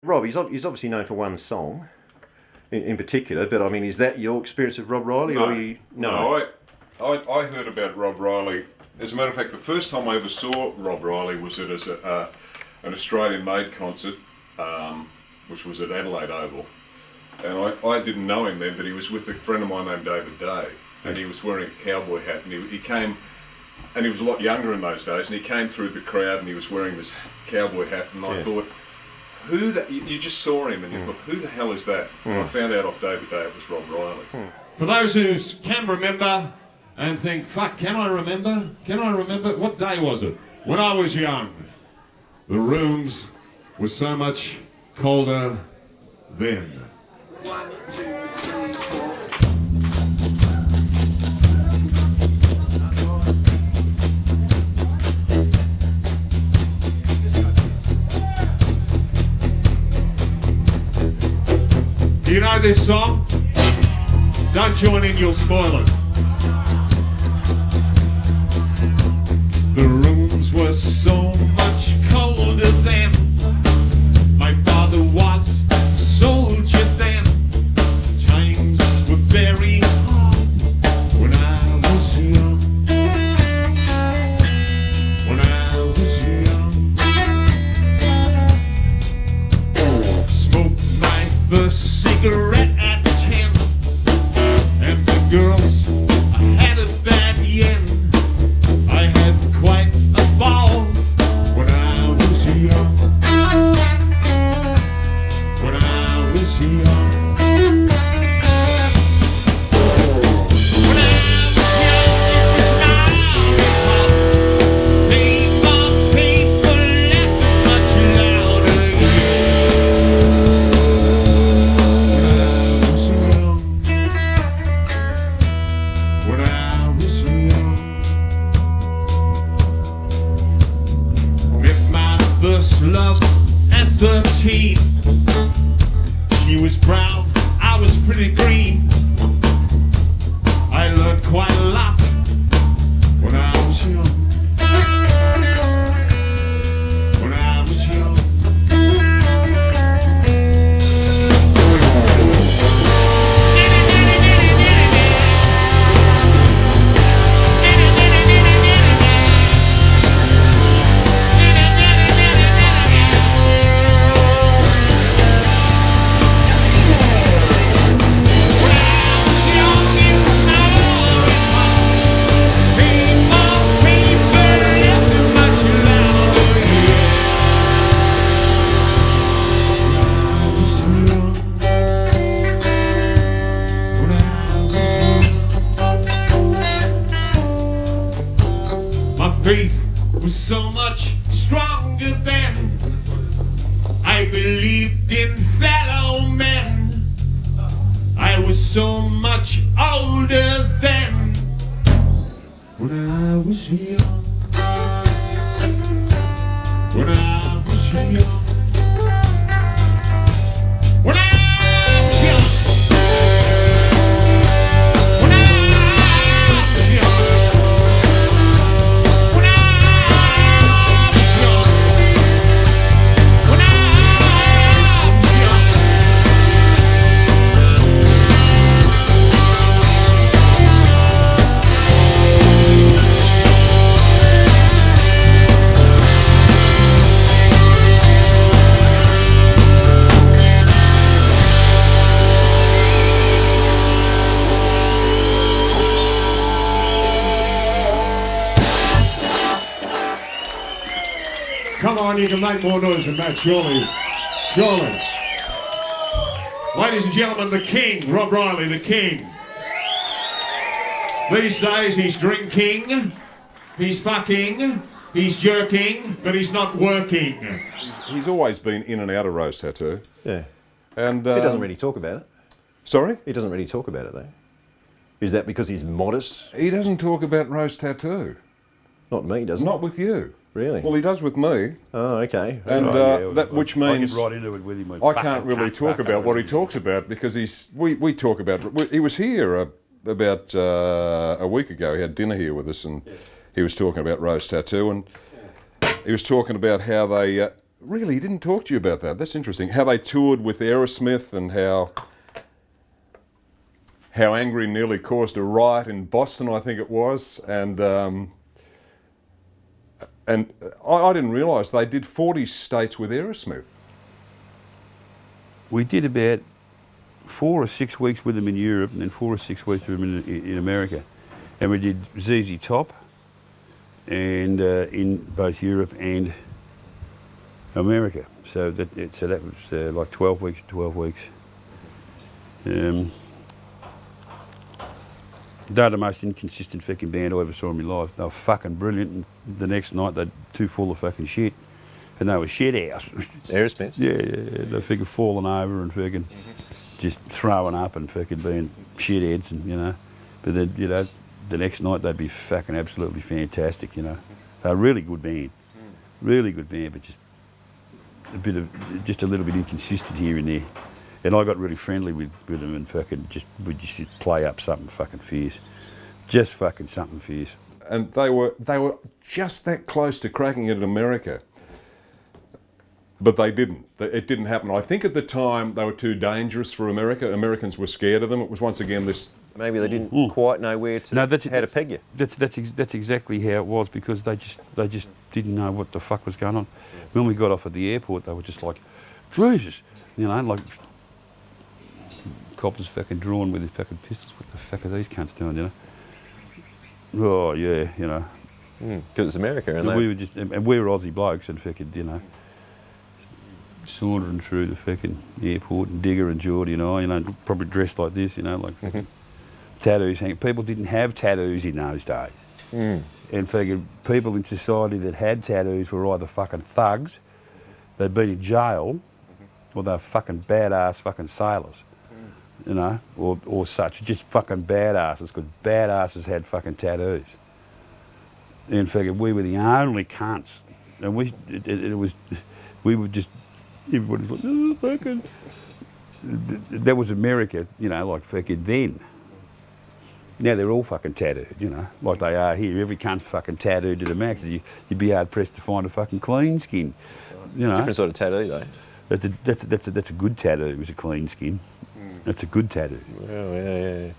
Rob, he's obviously known for one song in particular, but I mean, is that your experience of Rob Riley? No, or you, I heard about Rob Riley. As a matter of fact, the first time I ever saw Rob Riley was at an Australian-made concert, which was at Adelaide Oval. And I didn't know him then, but he was with a friend of mine named David Day, and he was wearing a cowboy hat, and he came, and he was a lot younger in those days, and he came through the crowd, and he was wearing this cowboy hat, and I thought, you just saw him, and you thought, who the hell is that? And I found out off David Day it was Rob Riley. For those who can remember and think, fuck, can I remember? Can I remember? What day was it? When I was young, the rooms were so much colder then. 1, 2, 3, 4. Do you know this song? Don't join in, you'll spoil it. The rooms were so much colder then. My father was a soldier then. Times were very hard when I was young. When I was young. Smoked my first cigarette at 10. And the girls, I had a bad yen. I had quite a ball when I was young. When I was young. When I was young, it was lollipop. People laughing much louder. When I was young. Met my first love at 13. She was brown, I was pretty green. I learned quite a lot when I was young. When I was young. Faith was so much stronger then. I believed in fellow men. I was so much older then. When I was young. When I was young. When I was young. When I was young. Come on, you can make more noise than that, surely. Surely. Ladies and gentlemen, the King, Rob Riley, the King. These days he's drinking, he's fucking, he's jerking, but he's not working. He's always been in and out of Rose Tattoo. Yeah. And He doesn't really talk about it. Sorry? He doesn't really talk about it though. Is that because he's modest? He doesn't talk about Rose Tattoo. Not me, does he? Not with you. Really? Well, he does with me. Oh, okay. And which means right into it with him. I can't really talk about what he talks about because we talk about. He was here about a week ago. He had dinner here with us, and he was talking about Rose Tattoo, and he was talking about how they Really, he didn't talk to you about that. That's interesting. How they toured with Aerosmith and how Angry nearly caused a riot in Boston, I think it was, and I didn't realise they did 40 states with Aerosmith. We did about 4 or 6 weeks with them in Europe, and then 4 or 6 weeks with them in America, and we did ZZ Top, and in both Europe and America. So that was like 12 weeks. They're the most inconsistent fucking band I ever saw in my life. They were fucking brilliant, and the next night they're too full of fucking shit, and they were shit house. Aerosmith? Yeah, they fucking falling over and fucking just throwing up and fucking being shitheads, and you know. But then, you know, the next night they'd be fucking absolutely fantastic, you know. They're a really good band, but just a little bit inconsistent here and there. And I got really friendly with them, and fucking we'd just play up something fucking fierce, just fucking something fierce. And they were just that close to cracking it in America, but they didn't. It didn't happen. I think at the time they were too dangerous for America. Americans were scared of them. It was once again this. Maybe they didn't quite know how to peg you. That's exactly how it was, because they just didn't know what the fuck was going on. When we got off at the airport, they were just like, Jesus, you know, like coppers fucking drawn with his fucking pistols. What the fuck are these cunts doing, you know? Oh yeah, you know. Because it's America, and we were Aussie blokes, and fucking, you know, sauntering through the fucking airport, and Digger and Geordie and I, you know, probably dressed like this, you know, like tattoos hanging. People didn't have tattoos in those days. And fucking people in society that had tattoos were either fucking thugs, they'd been in jail, or they're fucking badass fucking sailors, you know, or such. Just fucking badasses, because badasses had fucking tattoos. And fucking we were the only cunts, and we were just, everybody was like, oh, fucking. That was America, you know, like fucking then. Now they're all fucking tattooed, you know, like they are here. Every cunt's fucking tattooed to the max. You'd be hard pressed to find a fucking clean skin, you know. Different sort of tattoo, though. That's a good tattoo. It was a clean skin. That's a good tattoo. Oh yeah.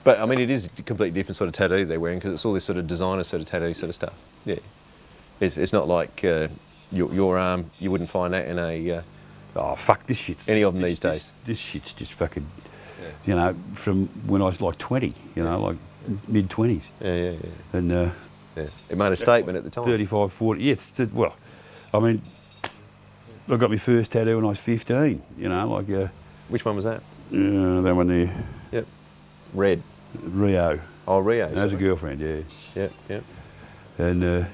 But I mean, it is a completely different sort of tattoo they're wearing, because it's all this sort of designer sort of tattoo sort of stuff. Yeah, it's not like your arm. You wouldn't find that in a. Oh fuck this shit. Any of them these days. This shit's just fucking. You know, from when I was like 20, you know, like mid-20s. Yeah. And it made a statement at the time. 35, 40, yeah, well, I mean, I got my first tattoo when I was 15, you know, like... Which one was that? That one there. Yep. Red. Rio. Oh, Rio. That was a girlfriend, yeah. Yep. And,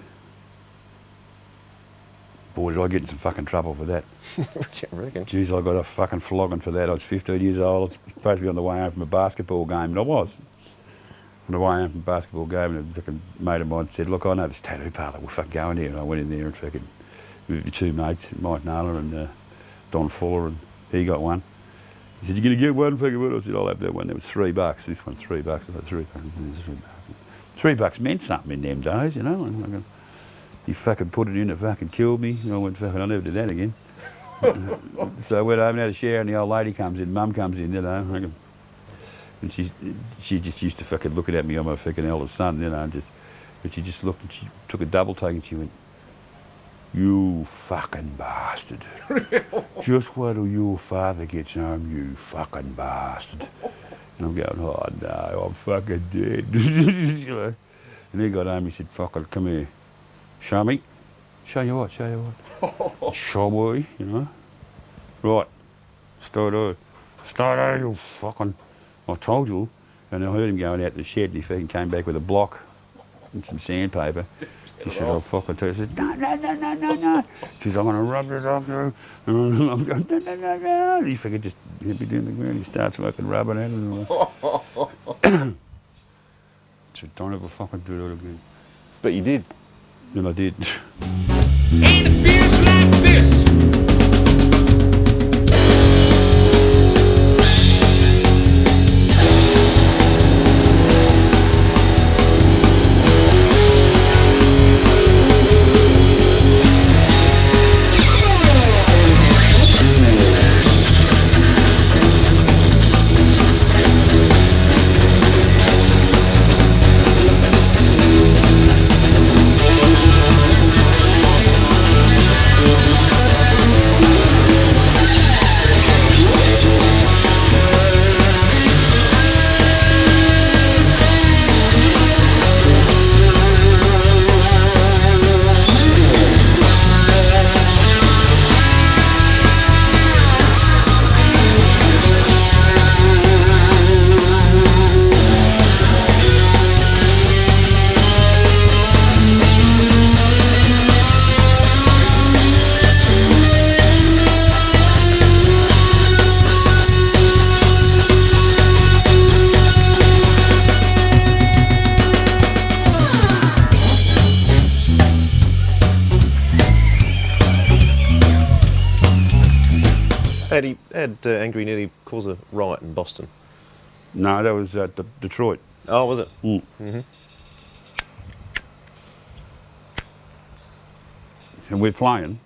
boy, did I get in some fucking trouble for that. What you reckon? Jeez, I got a fucking flogging for that. I was 15 years old. I was supposed to be on the way home from a basketball game, and I was. On the way home from a basketball game, and a fucking mate of mine said, look, I know this tattoo parlour, we'll fucking go in there. And I went in there and fucking, with my two mates, Mike Naylor and Don Fuller, and he got one. He said, you're going to get one fucking one? I said, I'll have that one. There was $3. This one's $3. I thought, $3. $3 meant something in them days, you know. And he fucking put it in, it fucking killed me. And I went, fucking, I'll never do that again. So I went home and had a shower, and the old lady comes in, Mum comes in, you know, and she just used to fucking looking at me. I'm a fucking eldest son, you know, and she just looked, and she took a double take, and she went, you fucking bastard. Just wait till your father gets home, you fucking bastard. And I'm going, oh no, I'm fucking dead. You know? And he got home, he said, fucking, come here. Show me. Show you what? Show me, you know. Right. Start out, you fucking. I told you. And I heard him going out the shed, and he fucking came back with a block and some sandpaper. He said, I'll fucking tell you. He said, no. He says, I'm going to rub this off you. And I'm going, no. And he fucking just hit me down the ground. He starts fucking rubbing at it. And I said, don't ever fucking do that again. But you did. And I did. And it feels like this. had Angry nearly cause a riot in Boston? No, that was Detroit. Oh, was it? Mm. Mm-hmm. And we're playing.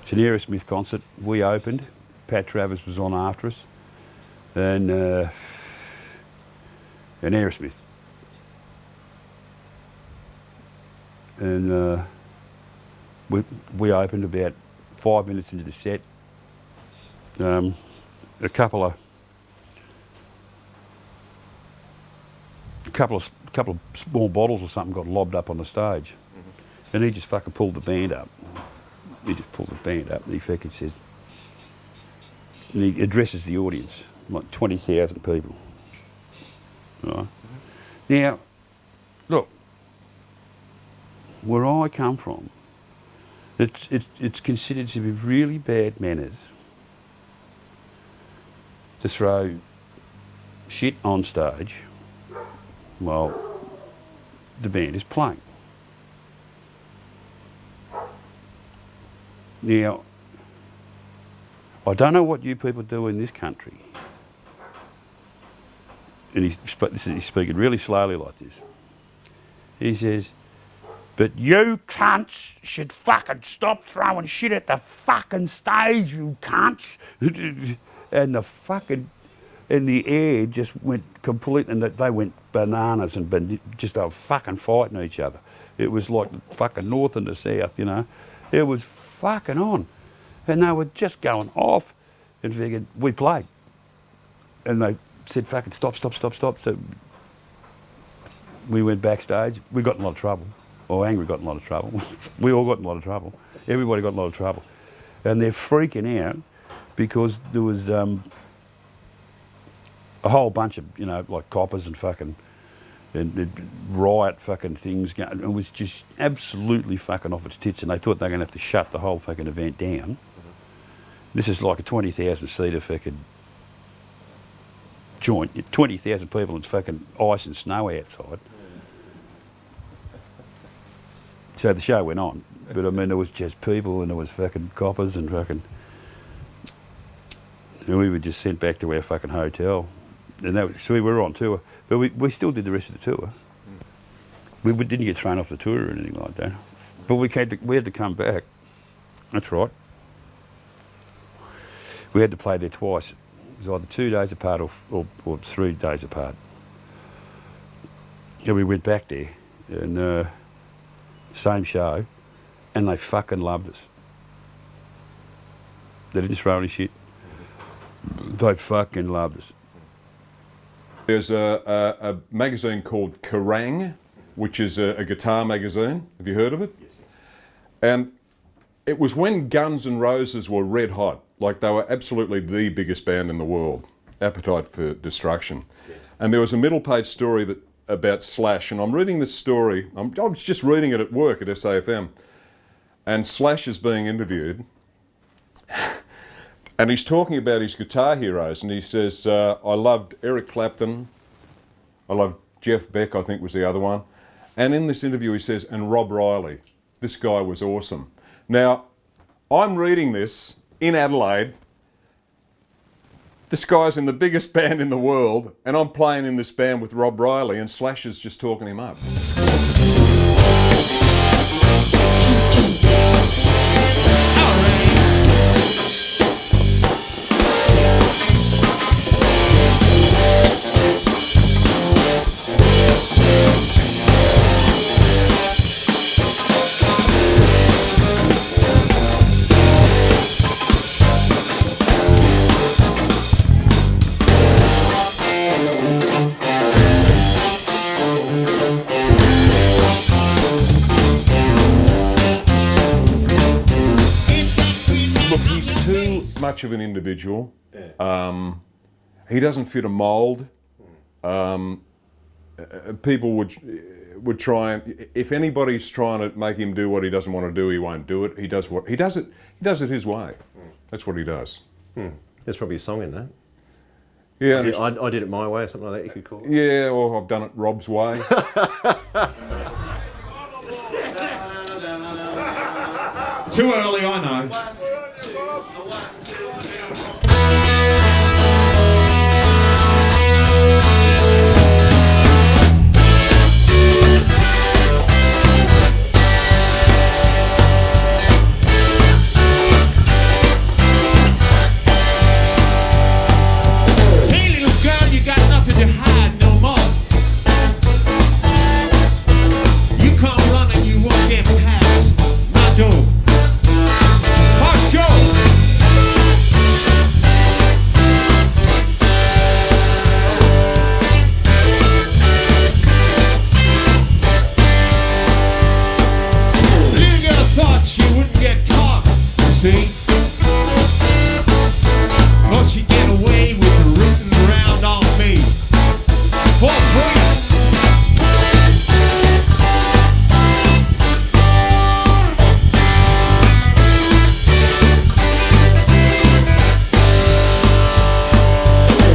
It's an Aerosmith concert. We opened. Pat Travers was on after us. And Aerosmith. And we opened about 5 minutes into the set. A couple of small bottles or something got lobbed up on the stage, and he just fucking pulled the band up. He just pulled the band up, and he fucking says, and he addresses the audience, like 20,000 people. Right? Now, look, where I come from, it's considered to be really bad manners to throw shit on stage while the band is playing. Now, I don't know what you people do in this country. And he's speaking really slowly like this. He says, but you cunts should fucking stop throwing shit at the fucking stage, you cunts. And the air just went complete, and they went bananas and just they were fucking fighting each other. It was like fucking north and the south, you know. It was fucking on. And they were just going off and figured, we played. And they said, fucking stop. So we went backstage. We got in a lot of trouble. Or Angry got in a lot of trouble. We all got in a lot of trouble. Everybody got in a lot of trouble. And they're freaking out because there was a whole bunch of, you know, like coppers and fucking and riot fucking things going. It was just absolutely fucking off its tits, and they thought they were going to have to shut the whole fucking event down. This is like a 20,000 seater fucking joint. 20,000 people, and it's fucking ice and snow outside. So the show went on, but I mean there was just people, and there was fucking coppers and fucking. And we were just sent back to our fucking hotel, and so we were on tour, but we still did the rest of the tour. We didn't get thrown off the tour or anything like that, but we had to come back. That's right. We had to play there twice. It was either 2 days apart or 3 days apart. So we went back there, and same show, and they fucking loved us. They didn't throw any shit. They fucking loved us. There's a magazine called Kerrang, which is a guitar magazine. Have you heard of it? Yes. And it was when Guns N' Roses were red hot. Like they were absolutely the biggest band in the world. Appetite for Destruction. Yes. And there was a middle page story about Slash, and I'm reading this story. I was just reading it at work at SAFM, and Slash is being interviewed. And he's talking about his guitar heroes, and he says, I loved Eric Clapton, I loved Jeff Beck, I think was the other one. And in this interview he says, and Rob Riley, this guy was awesome. Now, I'm reading this in Adelaide. This guy's in the biggest band in the world, and I'm playing in this band with Rob Riley, and Slash is just talking him up. Much of an individual. Yeah. He doesn't fit a mould. People would try and, if anybody's trying to make him do what he doesn't want to do, he won't do it. He does it his way. That's what he does. There's probably a song in that. Yeah, I did it my way, or something like that. You could call it. Yeah, or I've done it Rob's way. Too early, I know. Hey, little girl, you got nothing to hide no more. You come running, you won't get past my door. Hush, yo! Little girl thought she wouldn't get caught, you see. Thought she'd get away with rooting around on me for free.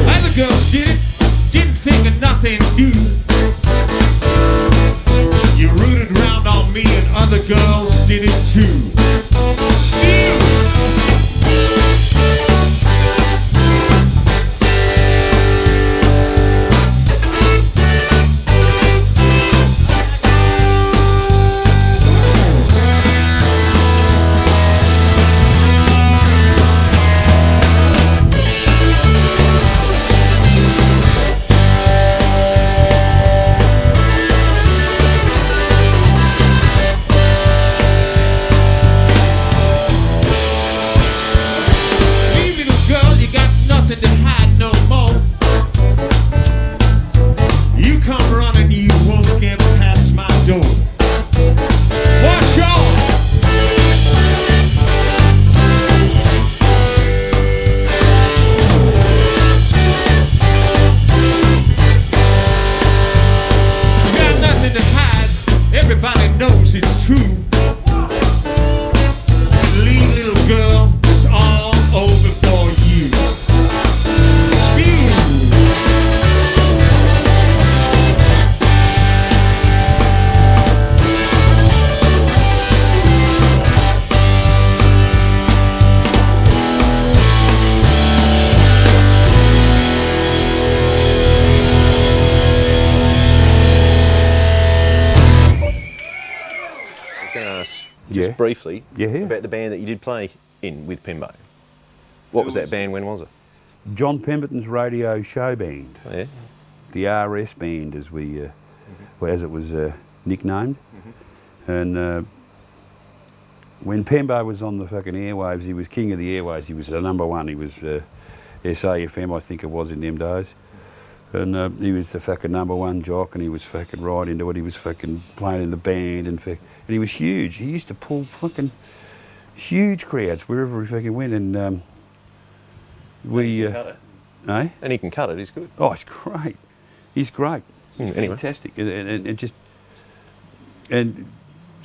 Other girls did it, didn't think of nothing new. You rooted around on me and other girls did it too. To hide no more. You come running, you won't get past my door. Watch out! You got nothing to hide, everybody knows it's true. Leave, little girl, it's all over for you. Just briefly Yeah. about the band that you did play in with Pembo. What was that band? When was it? John Pemberton's radio show band, Oh, yeah. the RS band, as as it was nicknamed. And when Pembo was on the fucking airwaves, he was king of the airwaves. He was the number one. He was SAFM, I think it was, in them days. And he was the fucking number one jock, and he was fucking right into it. He was fucking playing in the band, and he was huge. He used to pull fucking huge crowds wherever he fucking went. And we, Cut it. eh? And he can cut it. He's good. Oh, it's great. He's great. He's Anyway. fantastic. And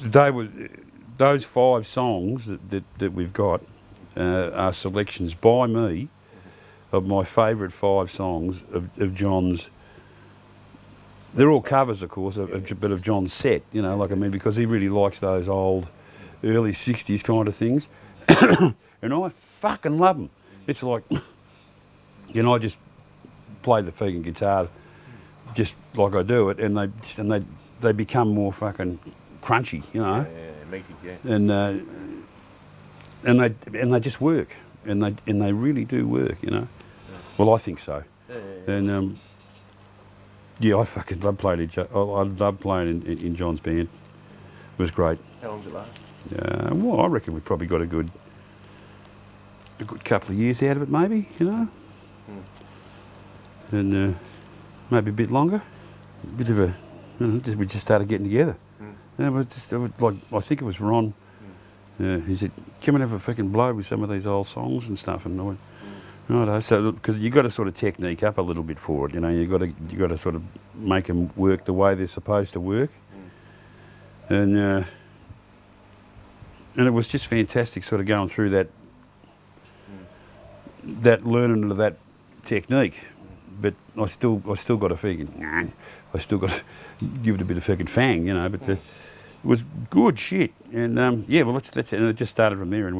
they were those 5 songs that we've got are selections by me of my favourite 5 songs of John's. They're all covers, of course, but of John's set, you know, like, I mean, because he really likes those old, early 60s kind of things. And I fucking love them. It's like, you know, I just play the fucking guitar just like I do it, and they become more fucking crunchy, you know. Yeah, meaty, yeah. And they just work, and they really do work, you know. Well, I think so. And yeah, I fucking love playing I love playing in John's band. It was great. How long did it last? Well, I reckon we probably got a good couple of years out of it, maybe, you know. And maybe a bit longer. A bit of a, you know, we just started getting together. Yeah, but I think it was Ron. He said, "Come and have a fucking blow with some of these old songs and stuff." And I went, "Righto." So, because you got to sort of technique up a little bit for it, you know. You got to sort of make them work the way they're supposed to work. And it was just fantastic, sort of going through that learning of that technique. But I still got a fucking, I still got to give it a bit of fucking fang, you know. But was good shit. And yeah, well, that's it. And it just started from there, and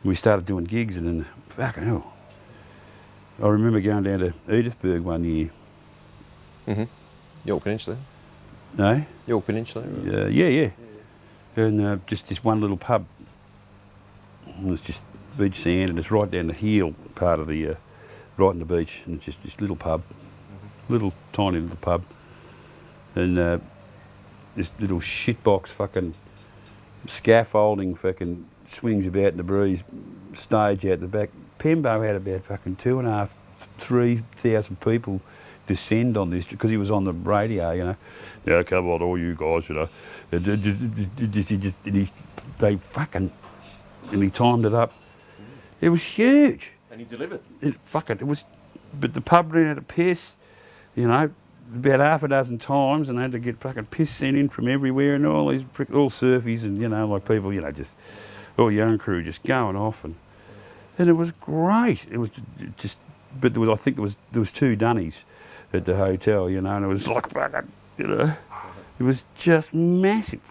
we started doing gigs, and then fucking hell. I remember going down to Edithburgh one year. York Peninsula. No? York Peninsula. Right? Yeah. And just this one little pub. And it's just beach sand, and it's right down the heel part of the, right on the beach, and it's just this little pub, little tiny little pub, and this little shitbox fucking scaffolding fucking swings about in the breeze, stage out the back. Pembo had about fucking 2,500, 3,000 people descend on this because he was on the radio, you know. Yeah, come on, all you guys, you know. And they fucking, and he timed it up. It was huge. And he delivered. It was, but the pub ran out of piss, you know, about half a dozen times, and they had to get fucking piss sent in from everywhere, and all these all surfies and, you know, like people, you know, just all young crew just going off, and it was great. It was just, but I think there was 2 dunnies at the hotel, you know, and it was like fucking, you know, it was just massive.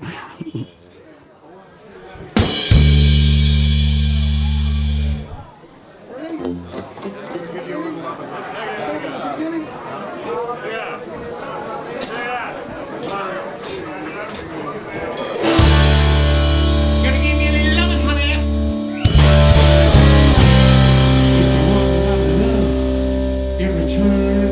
Gonna give me a little lovin', honey. In return.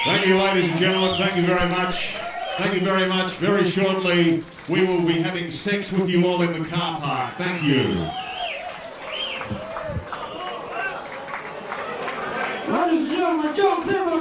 Thank you, ladies and gentlemen. Thank you very much. Thank you very much. Very shortly, we will be having sex with you all in the car park. Thank you. Ladies and gentlemen, John Pembo.